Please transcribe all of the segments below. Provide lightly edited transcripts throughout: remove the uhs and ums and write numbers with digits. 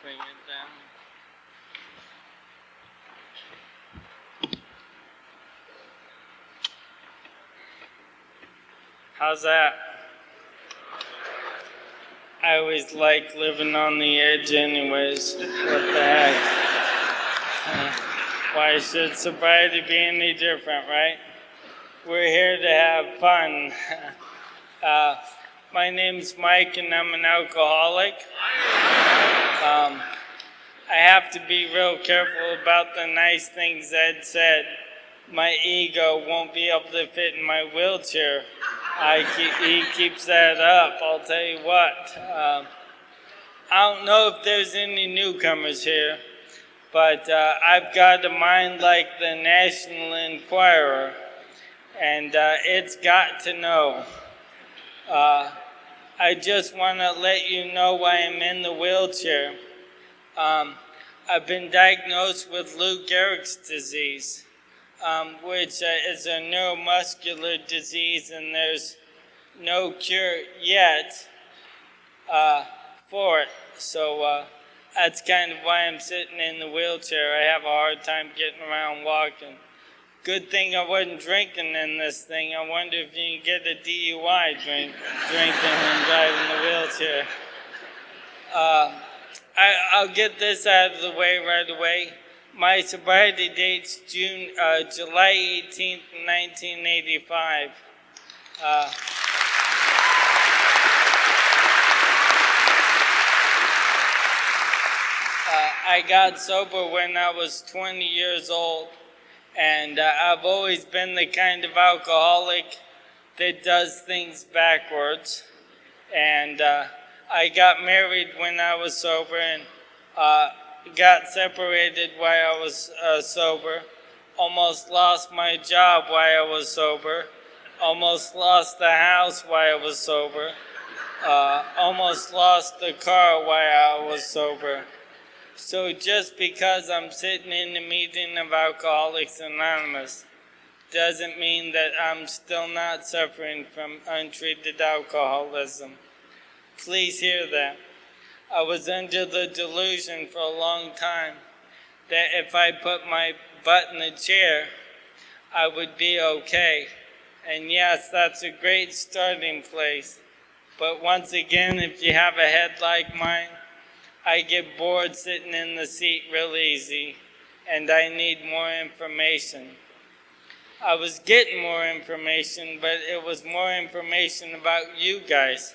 bring it down. How's that? I always like living on the edge anyways. What the heck? Why should sobriety be any different, right? We're here to have fun. My name's Mike and I'm an alcoholic. I have to be real careful about the nice things Ed said. My ego won't be able to fit in my wheelchair. He keeps that up, I'll tell you what. I don't know if there's any newcomers here, but I've got a mind like the National Enquirer, and it's got to know. I just want to let you know why I'm in the wheelchair. I've been diagnosed with Lou Gehrig's disease. Which is a neuromuscular disease, and there's no cure yet for it. So that's kind of why I'm sitting in the wheelchair. I have a hard time getting around walking. Good thing I wasn't drinking in this thing. I wonder if you can get a DUI drinking and driving the wheelchair. I'll get this out of the way right away. My sobriety date's July 18th, 1985. I got sober when I was 20 years old, and I've always been the kind of alcoholic that does things backwards. And I got married when I was sober, and got separated while I was sober, almost lost my job while I was sober, almost lost the house while I was sober, almost lost the car while I was sober. So just because I'm sitting in a meeting of Alcoholics Anonymous doesn't mean that I'm still not suffering from untreated alcoholism. Please hear that. I was under the delusion for a long time that if I put my butt in a chair, I would be okay. And yes, that's a great starting place. But once again, if you have a head like mine, I get bored sitting in the seat real easy, and I need more information. I was getting more information, but it was more information about you guys.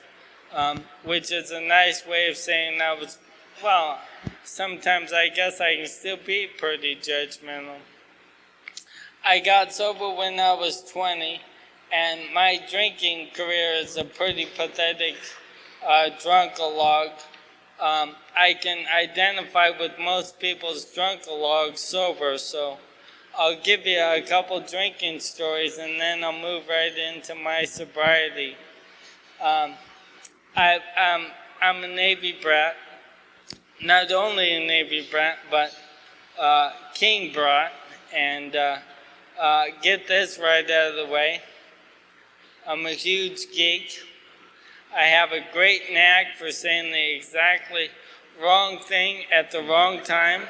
Which is a nice way of saying I was, well, sometimes I guess I can still be pretty judgmental. I got sober when I was 20, and my drinking career is a pretty pathetic drunk-a-log. I can identify with most people's drunk-a-logs sober, so I'll give you a couple drinking stories, and then I'll move right into my sobriety. I'm a Navy brat, not only a Navy brat, but King brat, and get this right out of the way. I'm a huge geek. I have a great knack for saying the exactly wrong thing at the wrong time,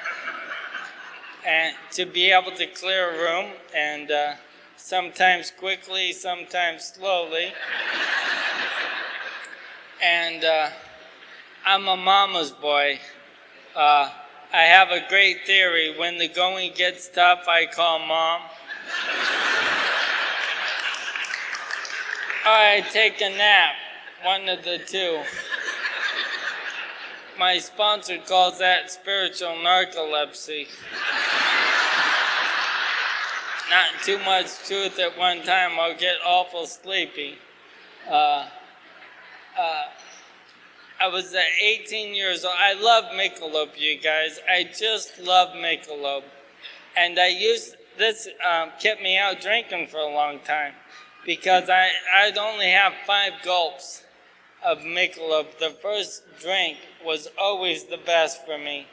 and to be able to clear a room, and sometimes quickly, sometimes slowly. And I'm a mama's boy. I have a great theory. When the going gets tough, I call mom. Or I take a nap, one of the two. My sponsor calls that spiritual narcolepsy. Not too much truth at one time, I'll get awful sleepy. I was 18 years old. I love Michelob, you guys. I just love Michelob. And this kept me out drinking for a long time because I'd only have 5 gulps of Michelob. The first drink was always the best for me.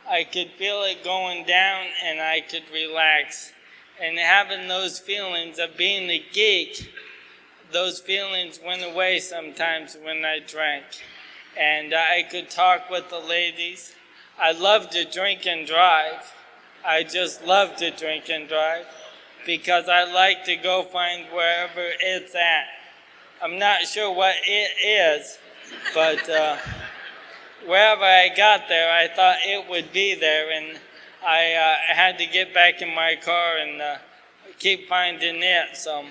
I could feel it going down and I could relax. And having those feelings of being a geek, those feelings went away sometimes when I drank. And I could talk with the ladies. I love to drink and drive. I just love to drink and drive because I like to go find wherever it's at. I'm not sure what it is, but wherever I got there, I thought it would be there, and I had to get back in my car and keep finding it. So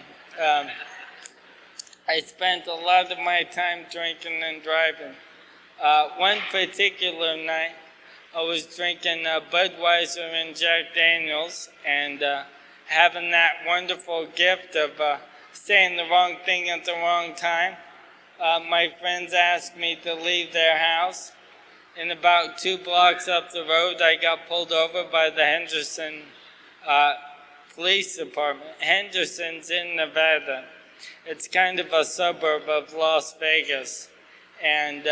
I spent a lot of my time drinking and driving. One particular night, I was drinking Budweiser and Jack Daniels and having that wonderful gift of saying the wrong thing at the wrong time. My friends asked me to leave their house. And about 2 blocks up the road, I got pulled over by the Henderson Police Department. Henderson's in Nevada. It's kind of a suburb of Las Vegas. And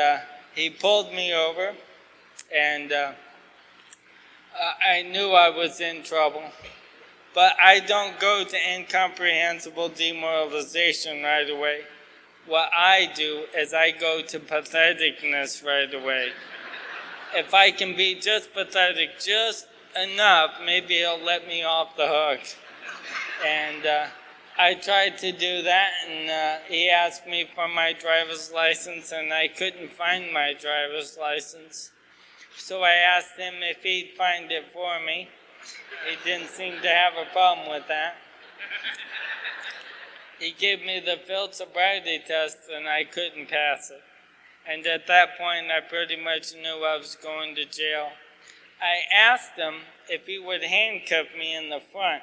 he pulled me over, and I knew I was in trouble. But I don't go to incomprehensible demoralization right away. What I do is I go to patheticness right away. If I can be just pathetic just enough, maybe he'll let me off the hook. And I tried to do that, and he asked me for my driver's license, and I couldn't find my driver's license. So I asked him if he'd find it for me. He didn't seem to have a problem with that. He gave me the field sobriety test, and I couldn't pass it. And at that point, I pretty much knew I was going to jail. I asked him if he would handcuff me in the front.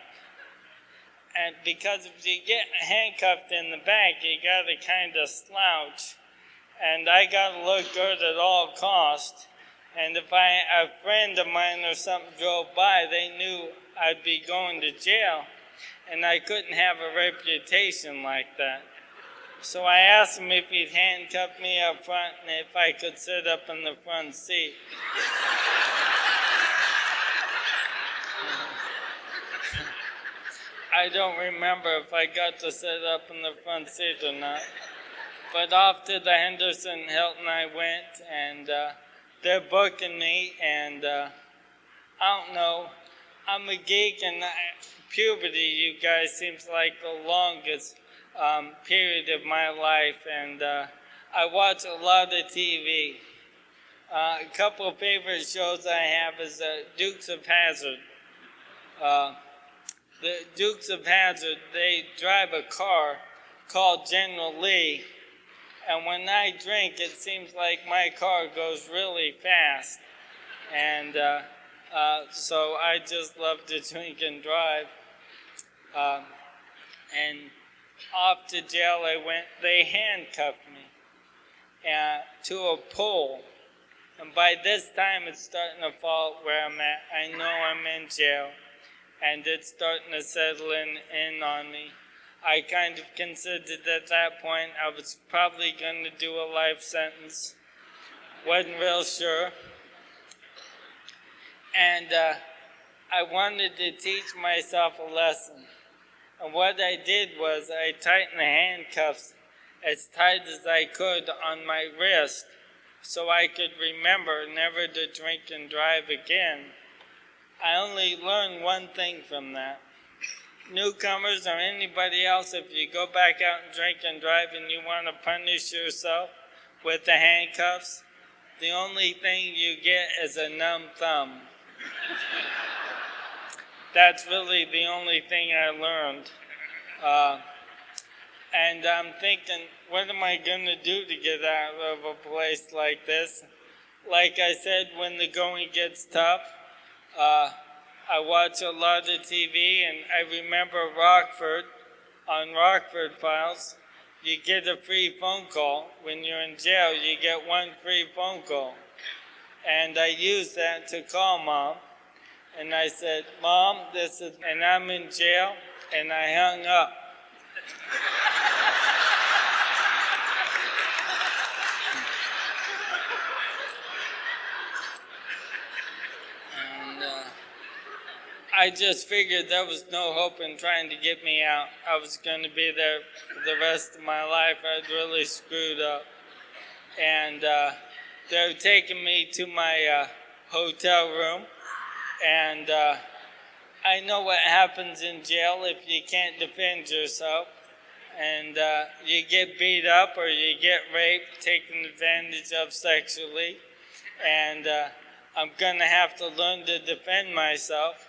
And because if you get handcuffed in the back, you got to kind of slouch. And I got to look good at all costs. And if a friend of mine or something drove by, they knew I'd be going to jail. And I couldn't have a reputation like that. So I asked him if he'd handcuff me up front and if I could sit up in the front seat. I don't remember if I got to sit up in the front seat or not. But off to the Henderson Hilton I went, and they're booking me, and I don't know, I'm a geek, and puberty, you guys, seems like the longest period of my life, and I watch a lot of TV. A couple of favorite shows I have is Dukes of Hazzard. The Dukes of Hazzard, they drive a car called General Lee, and when I drink, it seems like my car goes really fast, and so I just love to drink and drive. And off to jail I went. They handcuffed me to a pole, and by this time it's starting to fall where I'm at. I know I'm in jail, and it's starting to settle in on me. I kind of considered at that point I was probably going to do a life sentence. Wasn't real sure. And I wanted to teach myself a lesson. And what I did was I tightened the handcuffs as tight as I could on my wrist so I could remember never to drink and drive again. I only learned one thing from that. Newcomers or anybody else, if you go back out and drink and drive and you want to punish yourself with the handcuffs, the only thing you get is a numb thumb. That's really the only thing I learned. And I'm thinking, what am I going to do to get out of a place like this? Like I said, when the going gets tough, I watch a lot of TV, and I remember Rockford, on Rockford Files, you get a free phone call. When you're in jail, you get one free phone call. And I used that to call Mom. And I said, Mom, and I'm in jail, and I hung up. And I just figured there was no hope in trying to get me out. I was going to be there for the rest of my life. I'd really screwed up. And they're taking me to my hotel room, and I know what happens in jail if you can't defend yourself, and you get beat up or you get raped, taken advantage of sexually, and I'm going to have to learn to defend myself.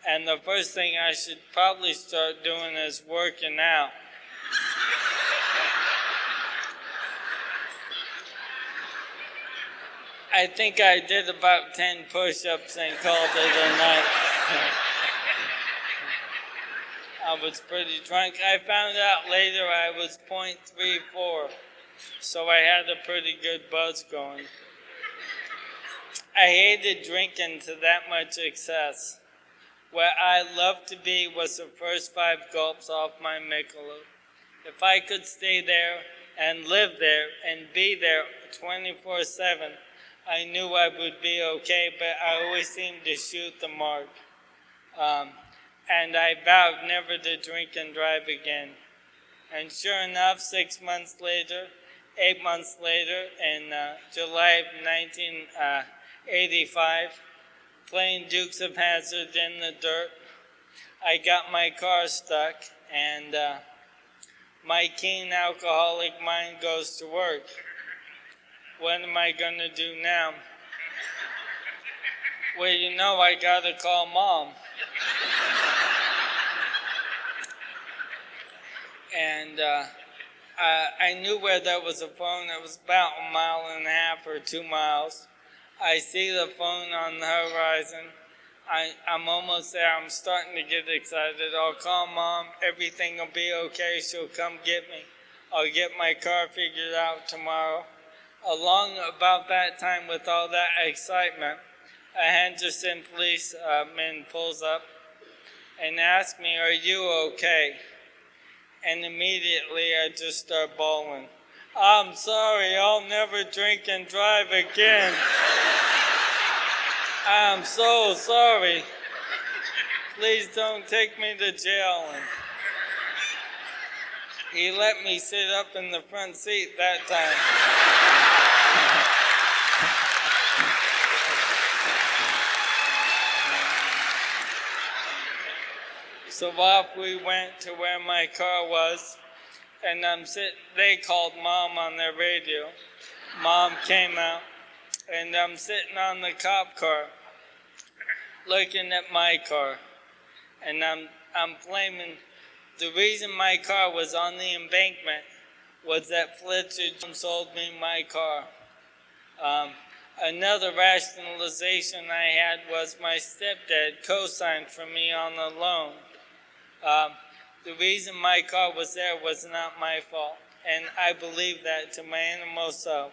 And the first thing I should probably start doing is working out. I think I did about 10 push-ups and called it a night. I was pretty drunk. I found out later I was 0.34, so I had a pretty good buzz going. I hated drinking to that much excess. Where I loved to be was the first 5 gulps off my Michelob. If I could stay there and live there and be there 24/7, I knew I would be okay, but I always seemed to shoot the mark. And I vowed never to drink and drive again. And sure enough, 8 months later, in July of 1985, playing Dukes of Hazzard in the dirt, I got my car stuck, and my keen alcoholic mind goes to work. What am I going to do now? Well, you know, I got to call Mom. And I knew where there was a phone. It was about 1.5 miles or 2 miles. I see the phone on the horizon. I'm almost there. I'm starting to get excited. I'll call Mom. Everything will be okay. She'll come get me. I'll get my car figured out tomorrow. Along about that time, with all that excitement, a Henderson policeman pulls up and asks me, "Are you okay?" And immediately I just start bawling. "I'm sorry, I'll never drink and drive again. I'm so sorry. Please don't take me to jail." And he let me sit up in the front seat that time. So off we went to where my car was, and they called Mom on their radio. Mom came out, and I'm sitting on the cop car, looking at my car, and I'm blaming. The reason my car was on the embankment was that Fletcher sold me my car. Another rationalization I had was my stepdad co-signed for me on the loan. The reason my car was there was not my fault, and I believe that to my innermost self.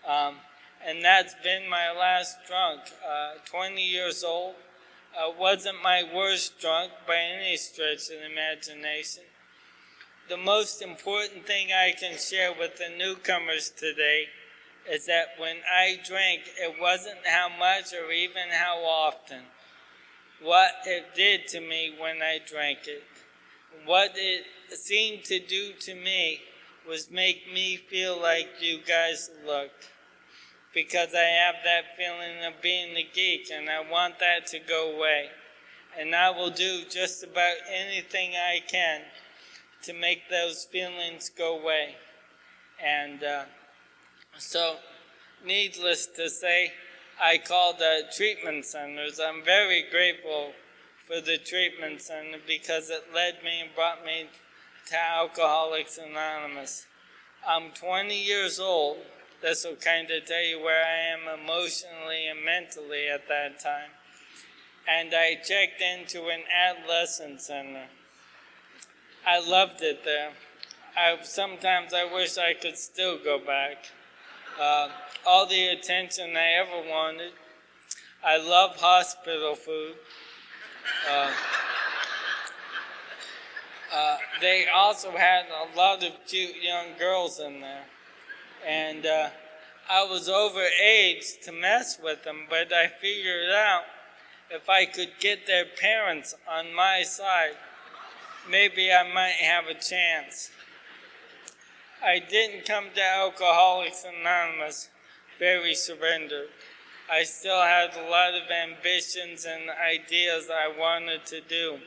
And that's been my last drunk. 20 years old. Wasn't my worst drunk by any stretch of the imagination. The most important thing I can share with the newcomers today is that when I drank, it wasn't how much or even how often. What it did to me when I drank it. What it seemed to do to me was make me feel like you guys looked. Because I have that feeling of being a geek, and I want that to go away. And I will do just about anything I can to make those feelings go away. And so, needless to say, I called the treatment centers. I'm very grateful for the treatment center because it led me and brought me to Alcoholics Anonymous. I'm 20 years old. This will kind of tell you where I am emotionally and mentally at that time. And I checked into an adolescent center. I loved it there. Sometimes I wish I could still go back. All the attention I ever wanted. I love hospital food. They also had a lot of cute young girls in there. And I was overage to mess with them, but I figured out if I could get their parents on my side, maybe I might have a chance. I didn't come to Alcoholics Anonymous very surrendered. I still had a lot of ambitions and ideas I wanted to do,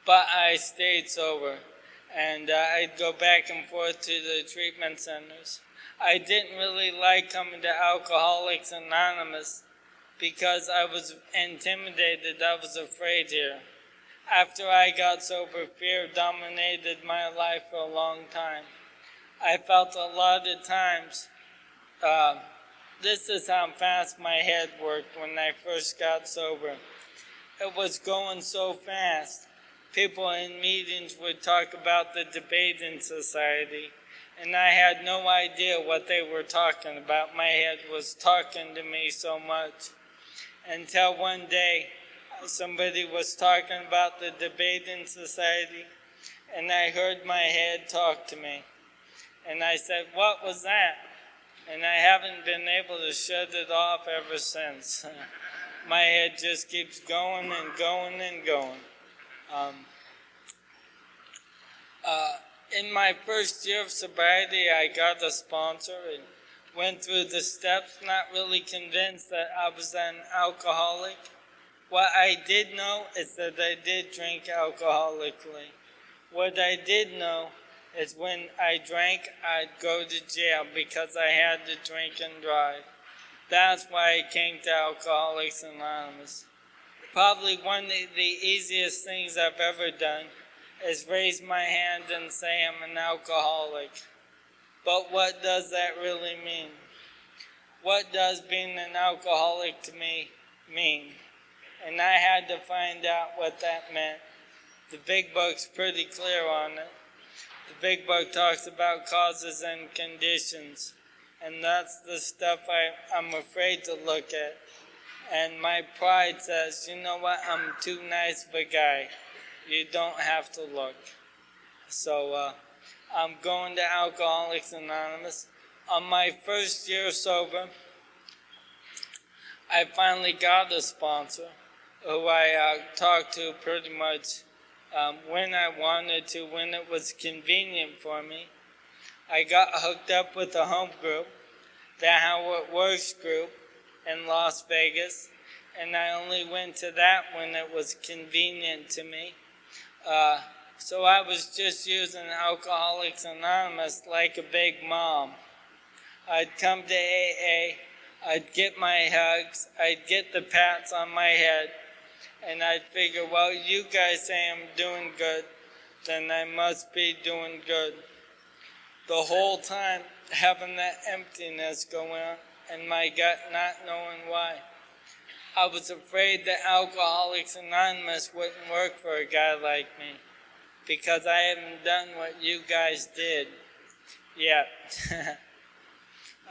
but I stayed sober, and I'd go back and forth to the treatment centers. I didn't really like coming to Alcoholics Anonymous because I was intimidated, I was afraid here. After I got sober, fear dominated my life for a long time. I felt a lot of times, this is how fast my head worked when I first got sober. It was going so fast. People in meetings would talk about the debating society, and I had no idea what they were talking about. My head was talking to me so much. Until one day, somebody was talking about the debating society, and I heard my head talk to me. And I said, "What was that?" And I haven't been able to shut it off ever since. My head just keeps going and going and going. In my first year of sobriety, I got a sponsor and went through the steps, not really convinced that I was an alcoholic. What I did know is that I did drink alcoholically. What I did know is when I drank, I'd go to jail because I had to drink and drive. That's why I came to Alcoholics Anonymous. Probably one of the easiest things I've ever done is raise my hand and say I'm an alcoholic. But what does that really mean? What does being an alcoholic to me mean? And I had to find out what that meant. The big book's pretty clear on it. The big book talks about causes and conditions, and that's the stuff I'm afraid to look at. And my pride says, you know what, I'm too nice of a guy. You don't have to look. So I'm going to Alcoholics Anonymous. On my first year sober, I finally got a sponsor who I talked to pretty much when I wanted to, when it was convenient for me. I got hooked up with a home group, the How It Works group in Las Vegas, and I only went to that when it was convenient to me. So I was just using Alcoholics Anonymous like a big mom. I'd come to AA, I'd get my hugs, I'd get the pats on my head, and I'd figure, well, you guys say I'm doing good, then I must be doing good. The whole time having that emptiness going on in my gut, not knowing why. I was afraid that Alcoholics Anonymous wouldn't work for a guy like me because I haven't done what you guys did yet.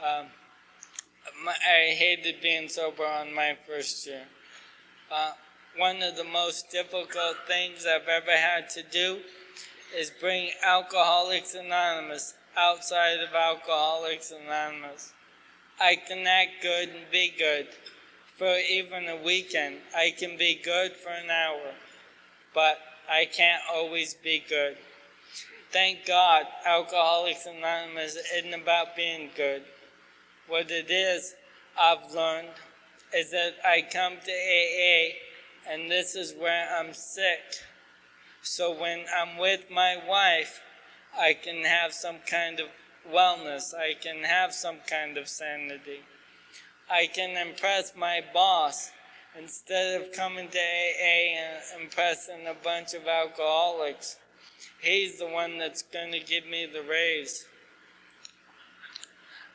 I hated being sober on my first year. One of the most difficult things I've ever had to do is bring Alcoholics Anonymous outside of Alcoholics Anonymous. I can act good and be good for even a weekend. I can be good for an hour, but I can't always be good. Thank God Alcoholics Anonymous isn't about being good. What it is, I've learned, is that I come to AA and this is where I'm sick. So when I'm with my wife, I can have some kind of wellness. I can have some kind of sanity. I can impress my boss instead of coming to AA and impressing a bunch of alcoholics. He's the one that's going to give me the raise.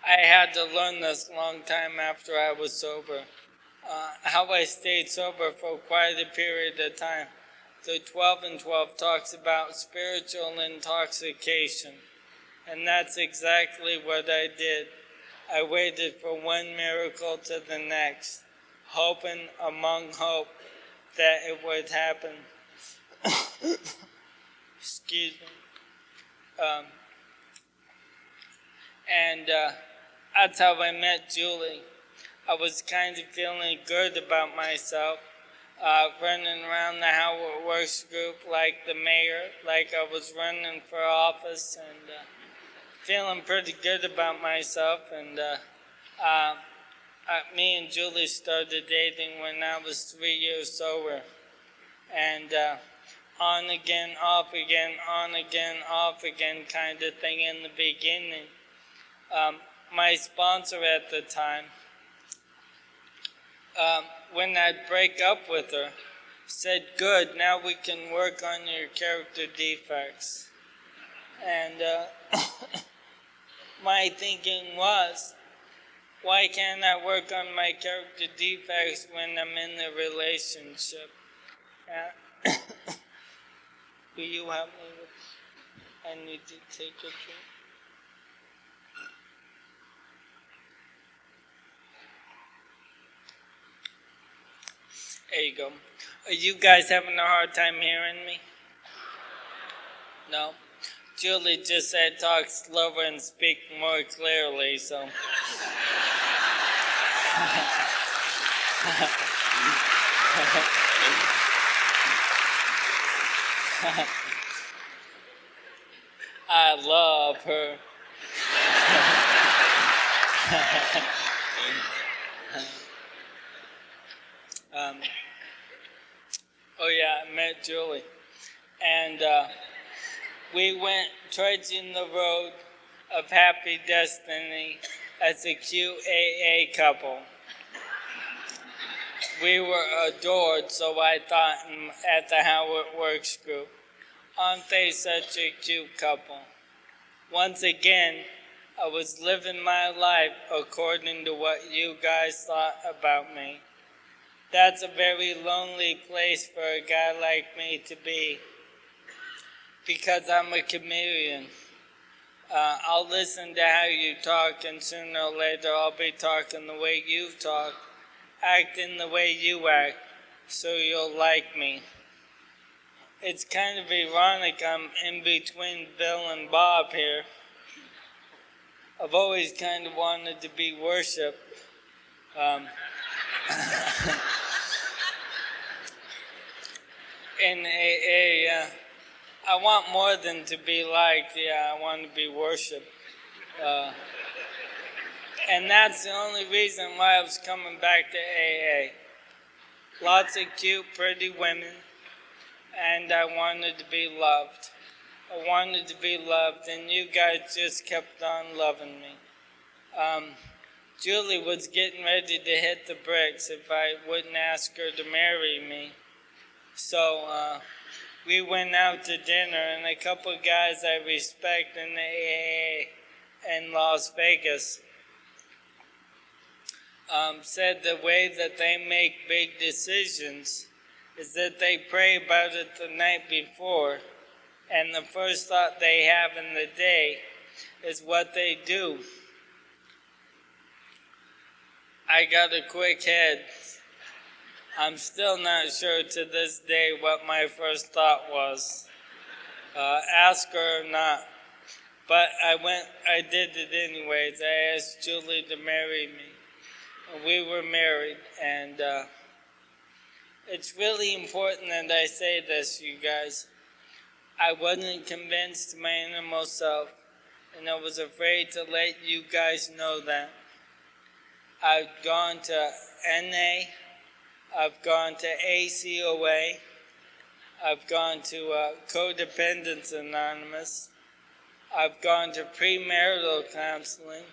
I had to learn this a long time after I was sober. How I stayed sober for quite a period of time. The 12 and 12 talks about spiritual intoxication. And that's exactly what I did. I waited for one miracle to the next, hoping among hope that it would happen. Excuse me. That's how I met Julie. I was kind of feeling good about myself, running around the How It Works group like the mayor, like I was running for office, and feeling pretty good about myself. And Me and Julie started dating when I was 3 years sober. And on again, off again, on again, off again kind of thing in the beginning. My sponsor at the time, when I'd break up with her, said, "Good, now we can work on your character defects." And my thinking was, why can't I work on my character defects when I'm in a relationship? Will you help me with? I need to take a drink. There you go. Are you guys having a hard time hearing me? No? Julie just said talk slower and speak more clearly, so. I love her. Oh yeah, I met Julie. And we went trudging the road of happy destiny as a cute AA couple. We were adored, so I thought at the How It Works group. Aren't they such a cute couple? Once again, I was living my life according to what you guys thought about me. That's a very lonely place for a guy like me to be, because I'm a chameleon. I'll listen to how you talk, and sooner or later I'll be talking the way you talk, acting the way you act, so you'll like me. It's kind of ironic I'm in between Bill and Bob here. I've always kind of wanted to be worshipped. In AA, I want more than to be liked. Yeah, I want to be worshipped. And that's the only reason why I was coming back to AA. Lots of cute, pretty women, and I wanted to be loved. I wanted to be loved, and you guys just kept on loving me. Julie was getting ready to hit the bricks if I wouldn't ask her to marry me. So we went out to dinner, and a couple of guys I respect in the AA in Las Vegas said the way that they make big decisions is that they pray about it the night before, and the first thought they have in the day is what they do. I got a quick head. I'm still not sure to this day what my first thought was. Ask her or not. But I did it anyways. I asked Julie to marry me. We were married, and it's really important that I say this, you guys. I wasn't convinced to my innermost self, and I was afraid to let you guys know that. I've gone to NA, I've gone to ACOA, I've gone to Codependence Anonymous, I've gone to premarital counseling,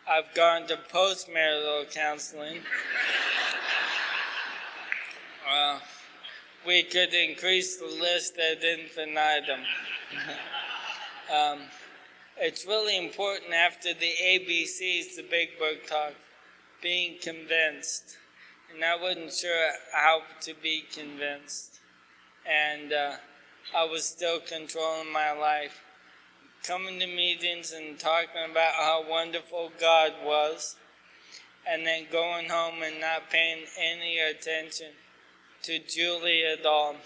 I've gone to postmarital counseling. We could increase the list ad infinitum. It's really important after the ABCs, the big book talk, being convinced. And I wasn't sure how to be convinced. And I was still controlling my life. Coming to meetings and talking about how wonderful God was, and then going home and not paying any attention to Julie at all.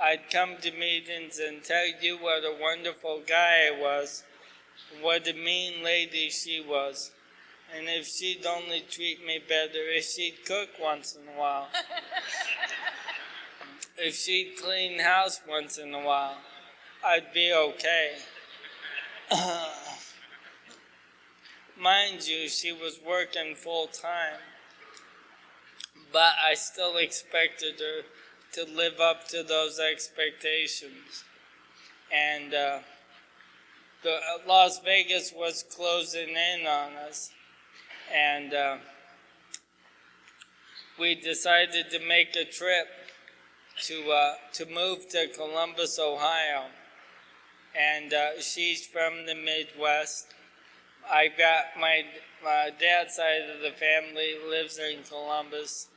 I'd come to meetings and tell you what a wonderful guy I was, what a mean lady she was, and if she'd only treat me better, if she'd cook once in a while, if she'd clean house once in a while, I'd be okay. mind you, she was working full time, but I still expected her to live up to those expectations. And the Las Vegas was closing in on us, and we decided to make a trip to move to Columbus, Ohio. And she's from the Midwest. I got my dad's side of the family lives in Columbus,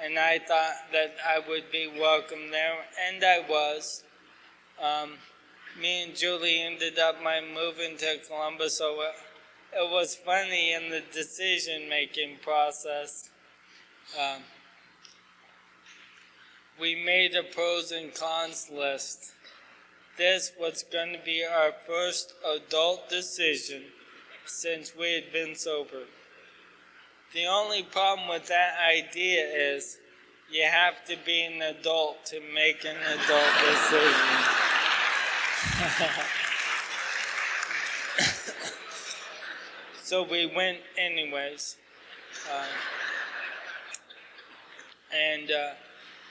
and I thought that I would be welcome there, and I was. Me and Julie ended up moving to Columbus, so it was funny in the decision-making process. We made a pros and cons list. This was going to be our first adult decision since we had been sober. The only problem with that idea is you have to be an adult to make an adult decision. So we went anyways. And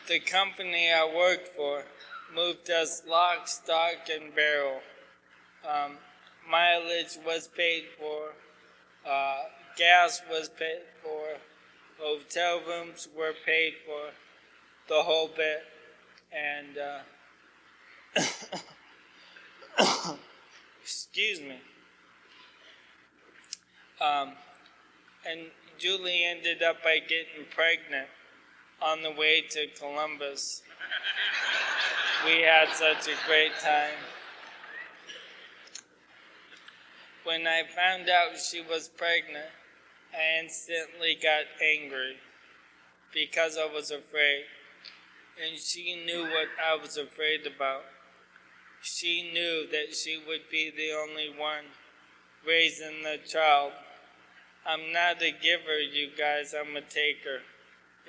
the company I worked for moved us lock, stock, and barrel. Mileage was paid for, gas was paid for, hotel rooms were paid for, the whole bit. And excuse me. And Julie ended up by getting pregnant on the way to Columbus. We had such a great time. When I found out she was pregnant, I instantly got angry because I was afraid. And she knew what I was afraid about. She knew that she would be the only one raising the child. I'm not a giver, you guys, I'm a taker.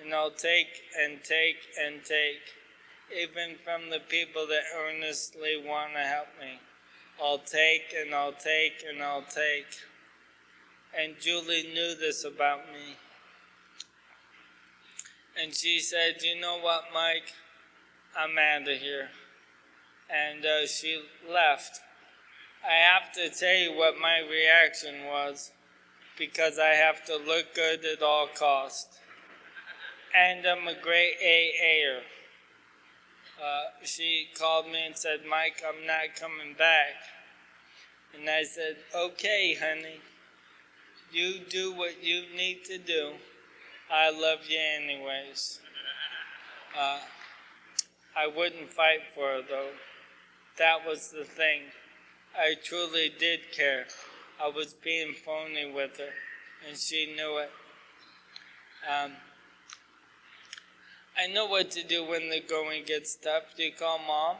And I'll take and take and take, even from the people that earnestly want to help me. I'll take and I'll take and I'll take. And Julie knew this about me. And she said, you know what, Mike? I'm out of here. And she left. I have to tell you what my reaction was, because I have to look good at all costs. And I'm a great AA'er. She called me and said, Mike, I'm not coming back. And I said, okay, honey, you do what you need to do. I love you anyways. I wouldn't fight for her, though. That was the thing. I truly did care. I was being phony with her, and she knew it. I know what to do when the going gets tough. Do you call Mom?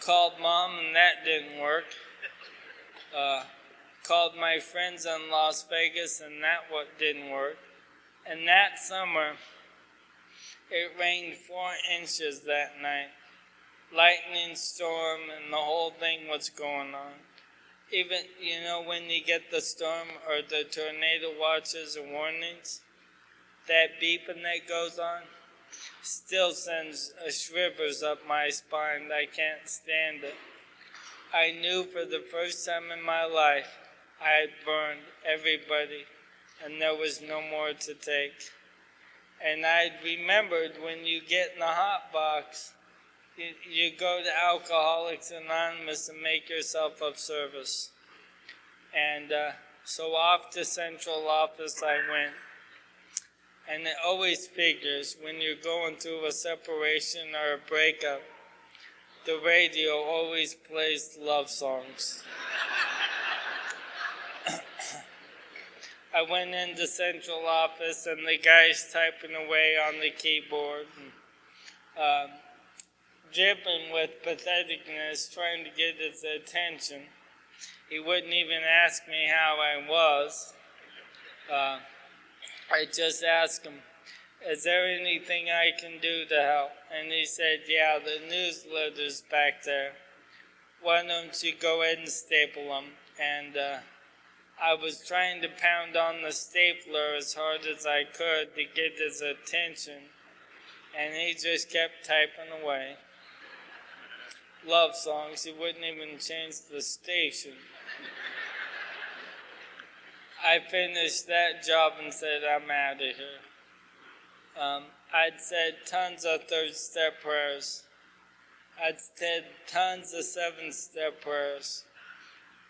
Called Mom, and that didn't work. Called my friends in Las Vegas, and that didn't work. And that summer, it rained 4 inches that night. Lightning storm, and the whole thing was going on. Even, when you get the storm or the tornado watches and warnings, that beeping that goes on still sends shivers up my spine. I can't stand it. I knew for the first time in my life I had burned everybody and there was no more to take. And I remembered when you get in the hot box, you go to Alcoholics Anonymous and make yourself of service. And so off to central office I went. And it always figures when you're going through a separation or a breakup, the radio always plays love songs. I went into central office and the guy's typing away on the keyboard. And, dripping with patheticness, trying to get his attention. He wouldn't even ask me how I was. I just asked him, is there anything I can do to help? And he said, yeah, the newsletter's back there. why don't you go ahead and staple them? And I was trying to pound on the stapler as hard as I could to get his attention, and he just kept typing away. Love songs, he wouldn't even change the station. I finished that job and said, I'm out of here. I'd said tons of third-step prayers. I'd said tons of seven-step prayers.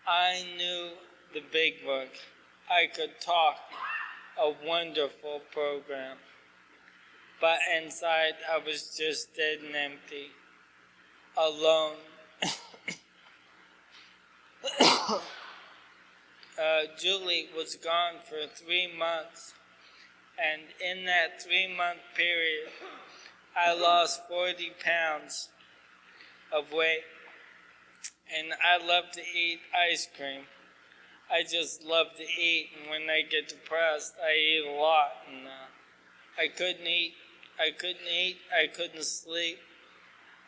I knew the big book. I could talk a wonderful program. But inside, I was just dead and empty, alone. Julie was gone for 3 months, and in that 3-month period, I lost 40 pounds of weight, and I love to eat ice cream. I just love to eat, and when I get depressed, I eat a lot, and I couldn't eat, I couldn't sleep.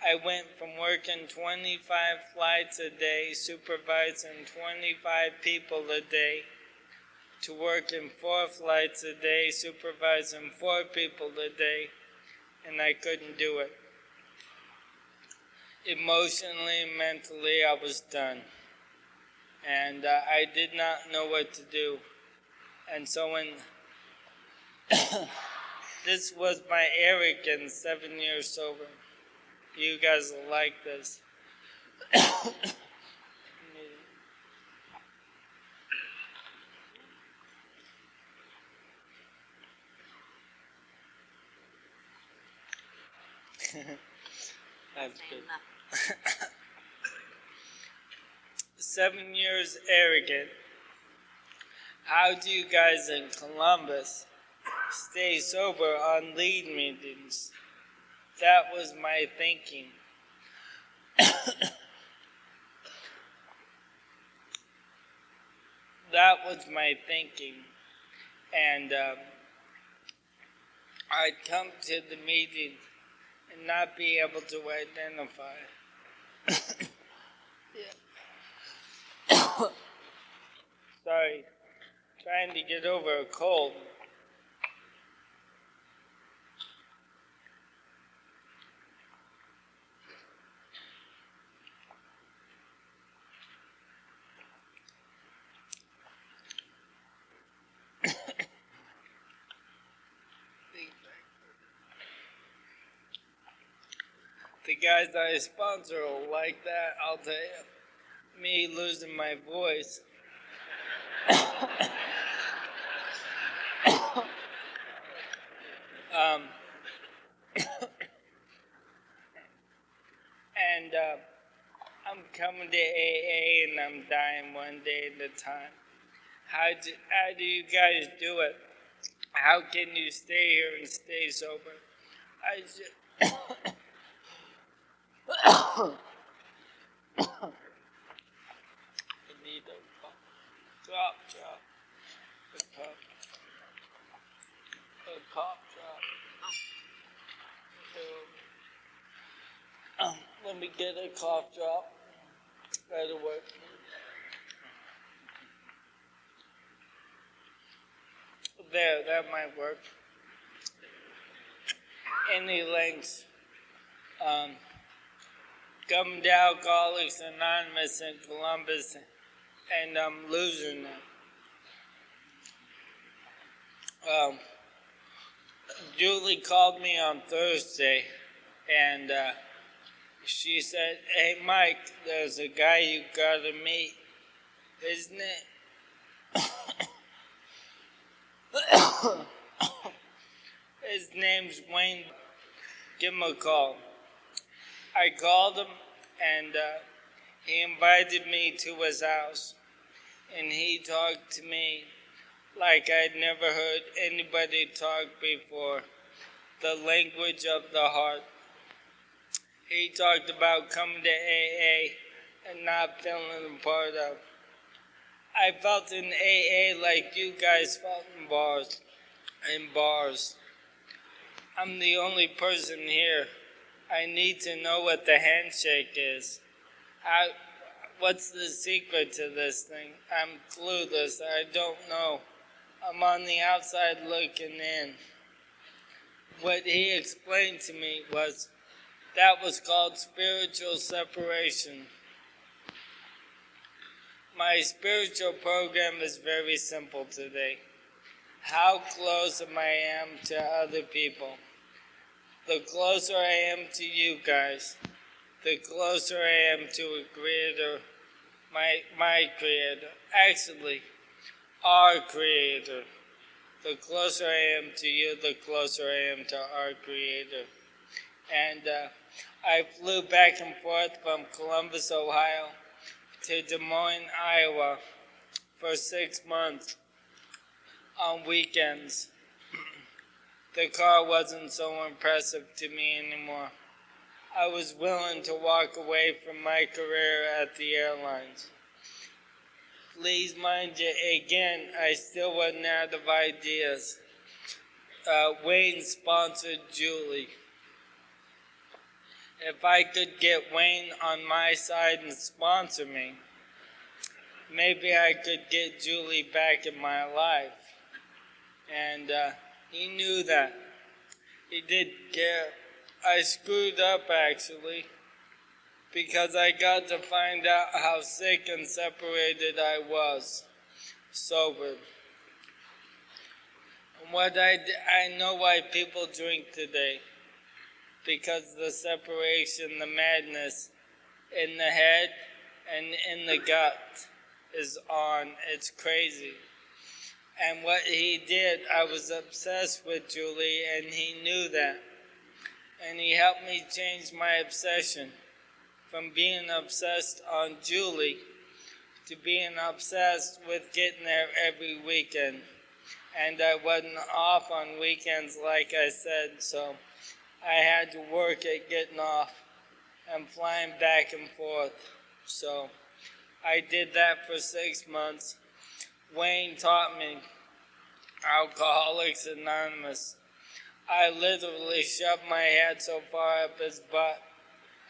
I went from working 25 flights a day, supervising 25 people a day, to working 4 flights a day, supervising 4 people a day, and I couldn't do it. Emotionally and mentally, I was done. And I did not know what to do. And so when this was my arrogance, 7 years sober. You guys will like this. That's good. 7 years arrogant. How do you guys in Columbus stay sober on lead meetings? That was my thinking. That was my thinking. And I'd come to the meeting and not be able to identify. Sorry, trying to get over a cold. The guys I sponsor will like that, I'll tell you. Me losing my voice. And I'm coming to AA and I'm dying one day at a time. How do you guys do it? How can you stay here and stay sober? I just... I need a drop. A cough drop. Let me get a cough drop. That'll work. There, that might work. Any lengths. Come to Alcoholics Anonymous in Columbus, and I'm losing them. Julie called me on Thursday, and she said, "Hey, Mike, there's a guy you gotta meet. His name's Wayne. Give him a call." I called him, and he invited me to his house, and he talked to me like I'd never heard anybody talk before, the language of the heart. He talked about coming to AA and not feeling a part of. I felt in AA like you guys felt in bars. I'm the only person here. I need to know what the handshake is. what's the secret to this thing? I'm clueless. I don't know. I'm on the outside looking in. What he explained to me was that was called spiritual separation. My spiritual program is very simple today. How close I am to other people. The closer I am to you guys, the closer I am to a creator, my creator. Actually, our creator. The closer I am to you, the closer I am to our creator. And I flew back and forth from Columbus, Ohio to Des Moines, Iowa for 6 months on weekends. The car wasn't so impressive to me anymore. I was willing to walk away from my career at the airlines. Please mind you, again, I still wasn't out of ideas. Wayne sponsored Julie. If I could get Wayne on my side and sponsor me, maybe I could get Julie back in my life. And he knew that. He did care. I screwed up, actually, because I got to find out how sick and separated I was, sober. And I know why people drink today, because the separation, the madness in the head and in the gut is on. It's crazy. And what he did, I was obsessed with Julie, and he knew that. And he helped me change my obsession from being obsessed on Julie to being obsessed with getting there every weekend. And I wasn't off on weekends, like I said, so I had to work at getting off and flying back and forth. So I did that for 6 months. Wayne taught me Alcoholics Anonymous. I literally shoved my head so far up his butt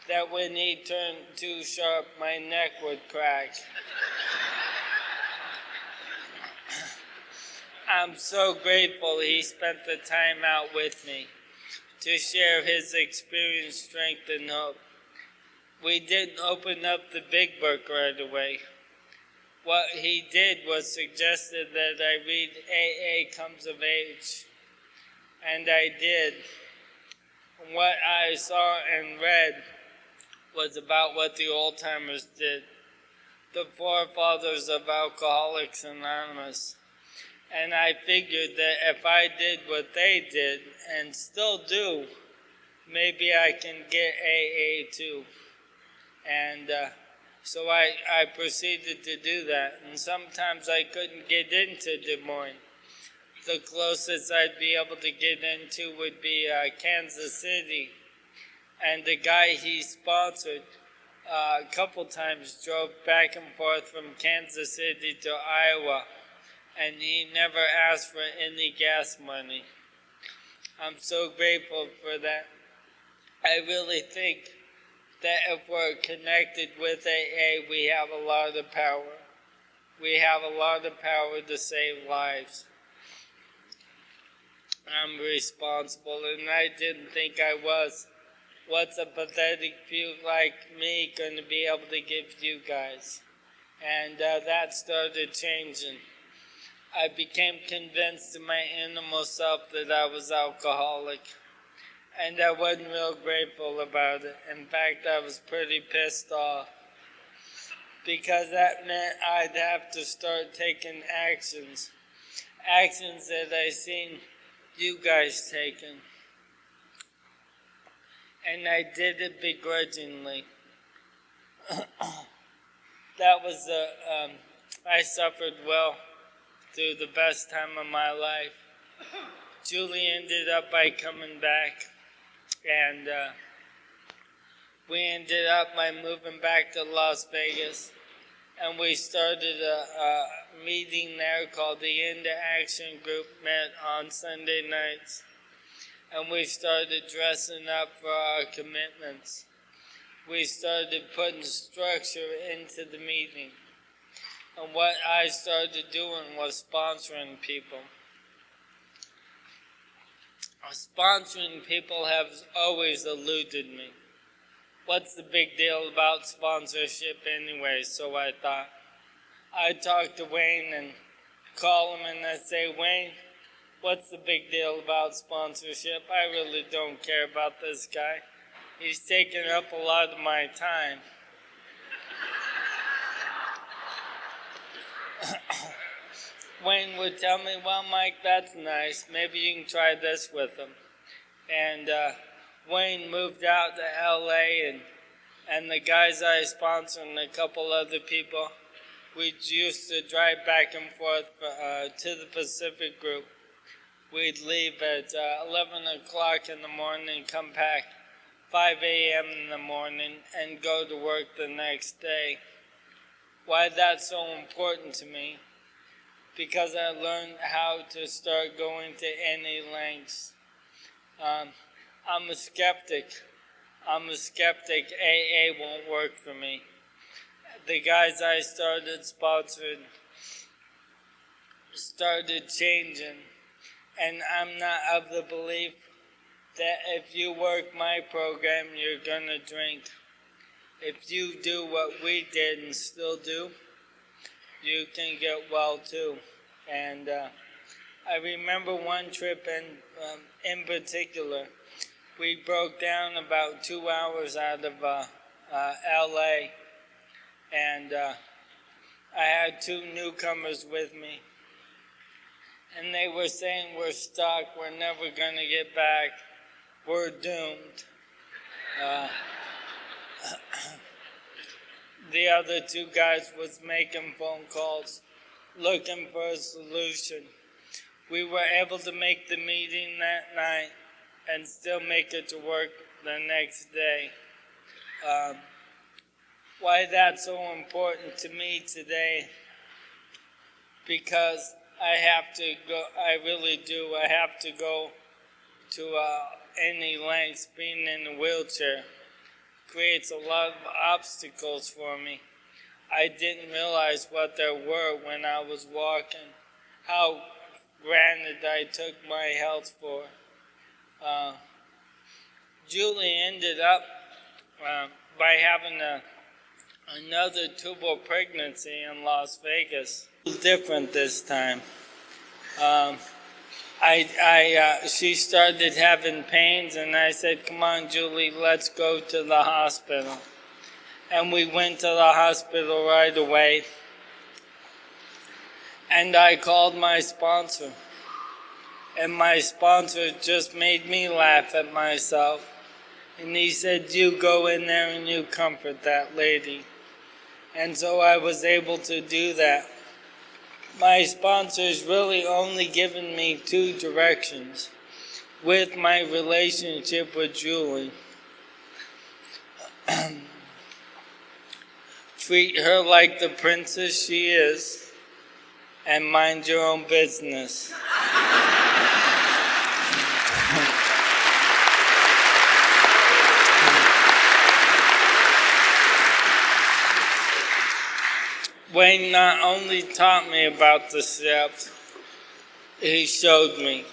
that when he turned too sharp, my neck would crack. I'm so grateful he spent the time out with me to share his experience, strength, and hope. We didn't open up the big book right away. What he did was suggested that I read AA Comes of Age, and I did. What I saw and read was about what the old-timers did, the forefathers of Alcoholics Anonymous. And I figured that if I did what they did, and still do, maybe I can get AA too. And so I proceeded to do that. And sometimes I couldn't get into Des Moines. The closest I'd be able to get into would be Kansas City. And the guy he sponsored a couple times drove back and forth from Kansas City to Iowa. And he never asked for any gas money. I'm so grateful for that. I really think that if we're connected with AA, we have a lot of power. We have a lot of power to save lives. I'm responsible, and I didn't think I was. What's a pathetic few like me going to be able to give you guys? And that started changing. I became convinced in my innermost self that I was alcoholic. And I wasn't real grateful about it. In fact, I was pretty pissed off. Because that meant I'd have to start taking actions. Actions that I seen you guys taking. And I did it begrudgingly. That was I suffered well through the best time of my life. Julie ended up by coming back, and we ended up by moving back to Las Vegas, and we started a meeting there called the Into Action Group, met on Sunday nights, and we started dressing up for our commitments. we started putting structure into the meeting. And what I started doing was sponsoring people. Sponsoring people has always eluded me. What's the big deal about sponsorship anyway? So I thought. I talked to Wayne and call him and I say, Wayne, what's the big deal about sponsorship? I really don't care about this guy. He's taking up a lot of my time. Wayne would tell me, well, Mike, that's nice. Maybe you can try this with him. And Wayne moved out to LA, and the guys I sponsor and a couple other people, we used to drive back and forth to the Pacific Group. We'd leave at 11 o'clock in the morning, come back 5 a.m. in the morning, and go to work the next day. Why that's so important to me? Because I learned how to start going to any lengths. I'm a skeptic. AA won't work for me. The guys I started sponsoring started changing, and I'm not of the belief that if you work my program, you're gonna drink. If you do what we did and still do, you can get well too. And I remember one trip in particular. We broke down about 2 hours out of LA, and I had two newcomers with me, and they were saying, we're stuck, we're never gonna get back, we're doomed. The other two guys was making phone calls, looking for a solution. We were able to make the meeting that night and still make it to work the next day. Why that's so important to me today? Because I have to go, I really do, I have to go to any lengths. Being in a wheelchair creates a lot of obstacles for me. I didn't realize what there were when I was walking, how granted I took my health for. Julie ended up by having another tubal pregnancy in Las Vegas. It was different this time. She started having pains, and I said, come on, Julie, let's go to the hospital. And we went to the hospital right away. And I called my sponsor. And my sponsor just made me laugh at myself. And he said, you go in there and you comfort that lady. And so I was able to do that. My sponsor's really only given me two directions with my relationship with Julie. Treat her like the princess she is, and mind your own business. Wayne not only taught me about the steps, he showed me.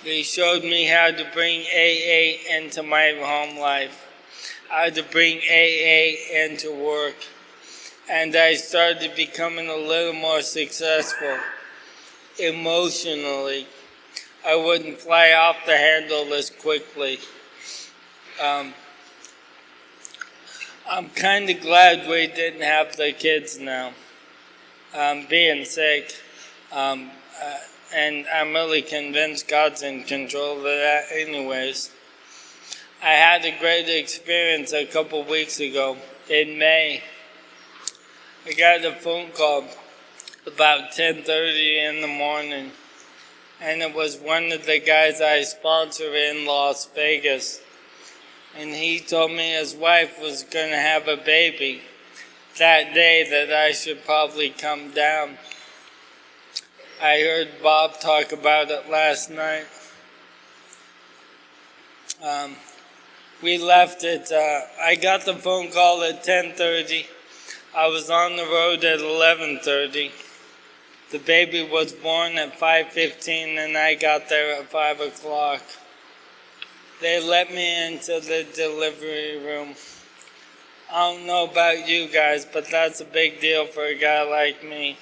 He showed me how to bring AA into my home life, how to bring AA into work. And I started becoming a little more successful emotionally. I wouldn't fly off the handle as quickly. I'm kind of glad we didn't have the kids now. Being sick, and I'm really convinced God's in control of that anyways. I had a great experience a couple weeks ago in May. I got a phone call about 10:30 in the morning, and it was one of the guys I sponsor in Las Vegas, and he told me his wife was going to have a baby that day, that I should probably come down. I heard Bob talk about it last night. We left at, I got the phone call at 10:30. I was on the road at 11:30. The baby was born at 5:15 and I got there at 5 o'clock. They let me into the delivery room. I don't know about you guys, but that's a big deal for a guy like me.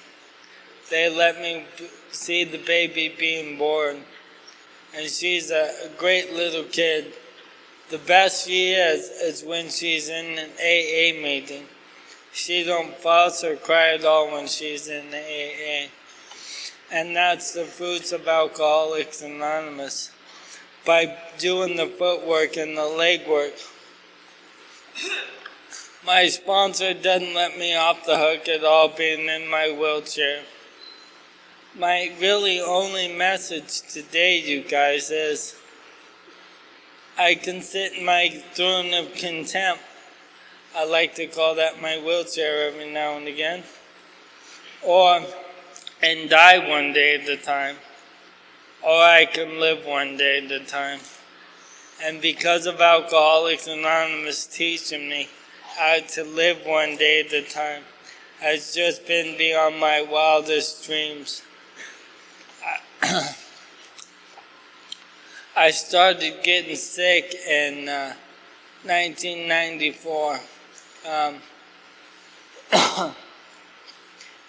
They let me see the baby being born. And she's a great little kid. The best she is when she's in an AA meeting. She don't fuss or cry at all when she's in the AA. And that's the fruits of Alcoholics Anonymous. By doing the footwork and the legwork. My sponsor doesn't let me off the hook at all being in my wheelchair. My really only message today, you guys, is I can sit in my throne of contempt. I like to call that my wheelchair every now and again. And die one day at a time. Or I can live one day at a time. And because of Alcoholics Anonymous teaching me how to live one day at a time, has just been beyond my wildest dreams. I started getting sick in 1994.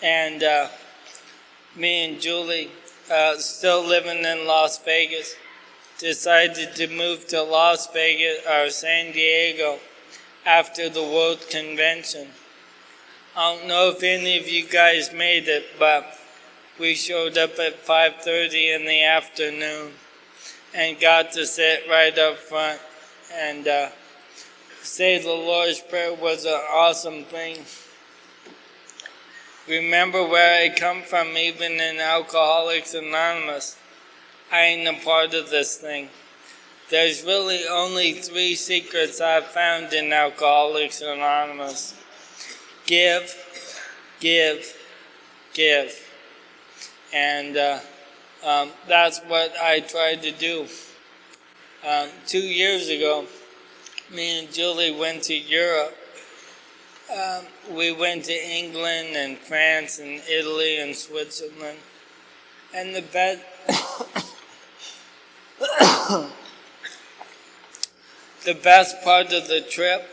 And me and Julie, still living in Las Vegas, decided to move to Las Vegas or San Diego after the World Convention. I don't know if any of you guys made it, but we showed up at 5:30 in the afternoon and got to sit right up front and say the Lord's Prayer was an awesome thing. Remember where I come from, even in Alcoholics Anonymous. I ain't a part of this thing. There's really only 3 secrets I've found in Alcoholics Anonymous. Give, give, give. And that's what I tried to do. 2 years ago, me and Julie went to Europe. We went to England and France and Italy and Switzerland. And the best part of the trip,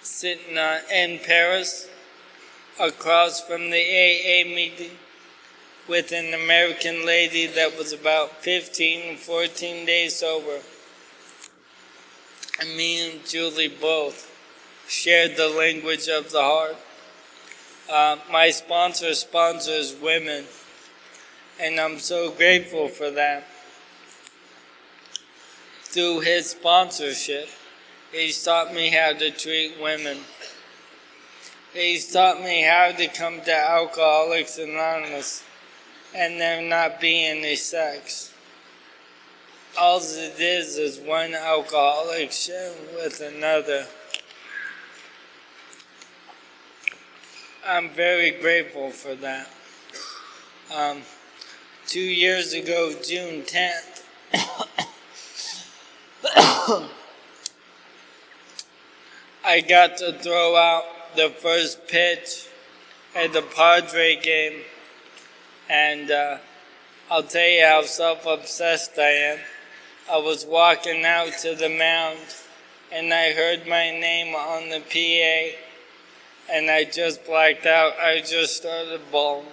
sitting in Paris, across from the AA meeting, with an American lady that was about 14 days sober. And me and Julie both shared the language of the heart. My sponsor sponsors women, and I'm so grateful for that. Through his sponsorship, he's taught me how to treat women. He's taught me how to come to Alcoholics Anonymous and there not be any sex. All it is one alcoholic sharing with another. I'm very grateful for that. 2 years ago, June 10th, I got to throw out the first pitch at the Padre game. And I'll tell you how self-obsessed I am. I was walking out to the mound and I heard my name on the PA and I just blacked out. I just started bawling.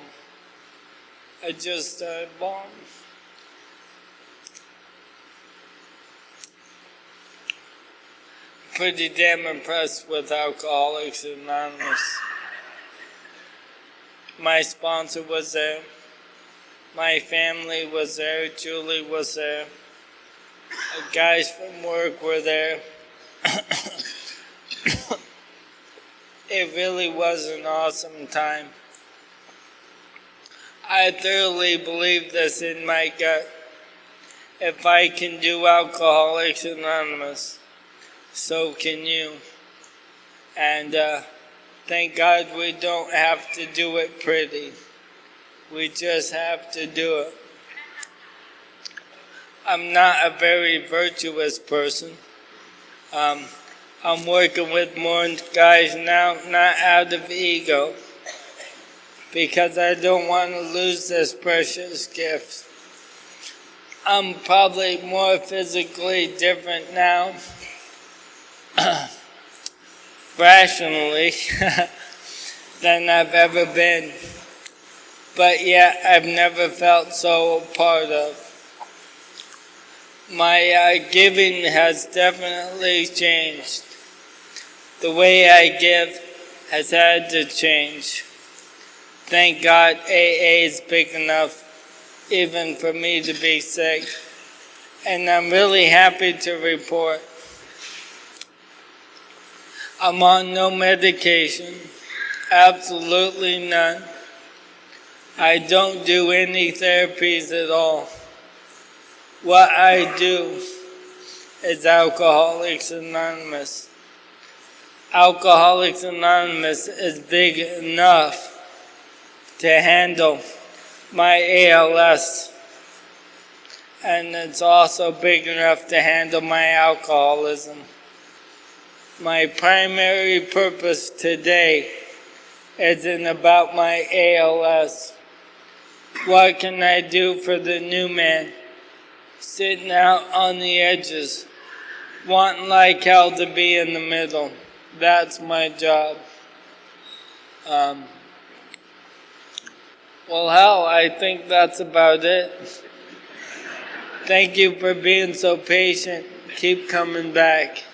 Pretty damn impressed with Alcoholics Anonymous. My sponsor was there. My family was there. Julie was there. The guys from work were there. It really was an awesome time. I thoroughly believe this in my gut. If I can do Alcoholics Anonymous, so can you. And thank God we don't have to do it pretty. We just have to do it. I'm not a very virtuous person. I'm working with more guys now, not out of ego, because I don't want to lose this precious gift. I'm probably more physically different now, rationally, than I've ever been. But yet I've never felt so a part of. My giving has definitely changed. The way I give has had to change. Thank God AA is big enough even for me to be sick. And I'm really happy to report I'm on no medication, absolutely none. I don't do any therapies at all. What I do is Alcoholics Anonymous. Alcoholics Anonymous is big enough to handle my ALS, and it's also big enough to handle my alcoholism. My primary purpose today isn't about my ALS. What can I do for the new man sitting out on the edges, wanting like hell to be in the middle? That's my job. Well, hell, I think that's about it. Thank you for being so patient. Keep coming back.